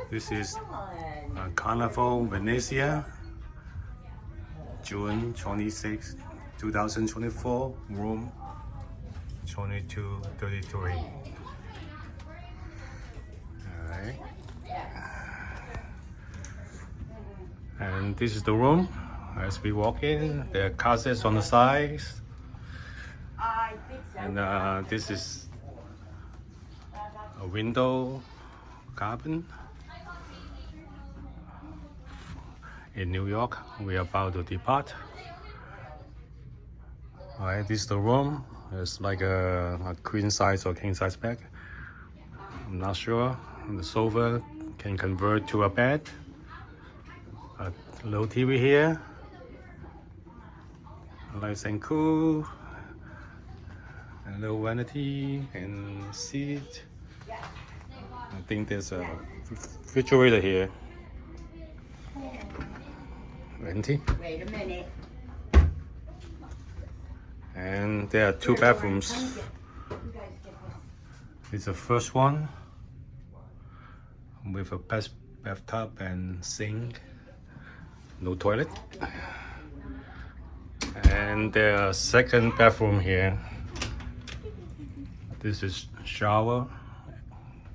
This is Carnival Venezia, June 26, 2024, room 2233. Alright. And this is the room. As we walk in, there are closets on the sides. And this is a window cabin. In New York, we are about to depart. Alright, this is the room. It's like a queen size or king size bed. I'm not sure. And the sofa can convert to a bed. A little TV here. Nice and cool. A little vanity and seat. I think there's a refrigerator here. Venti. Wait a minute. And there are two bathrooms. It's the first one with a bathtub and sink. No toilet. And there's a second bathroom here. This is shower,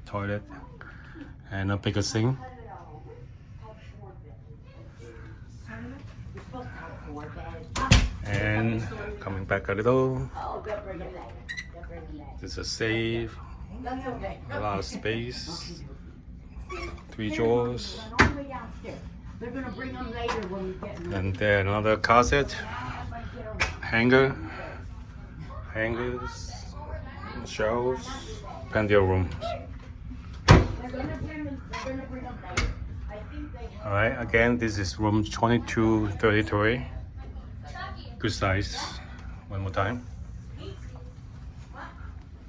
toilet, and a bigger sink. And coming back a little, there's a safe, a lot of space, 3 drawers, and then another closet, hangers, shelves, plenty of rooms. Alright, again, this is room 2233. Good size. One more time.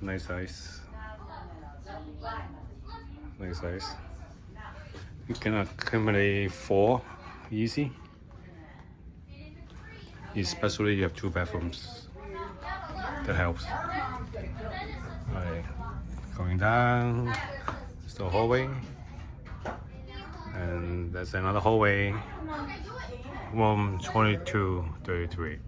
Nice size. Nice size. You can accommodate 4 easy. Especially you have 2 bathrooms. That helps. Alright. Going down. It's the hallway. And that's another hallway. Room 2233.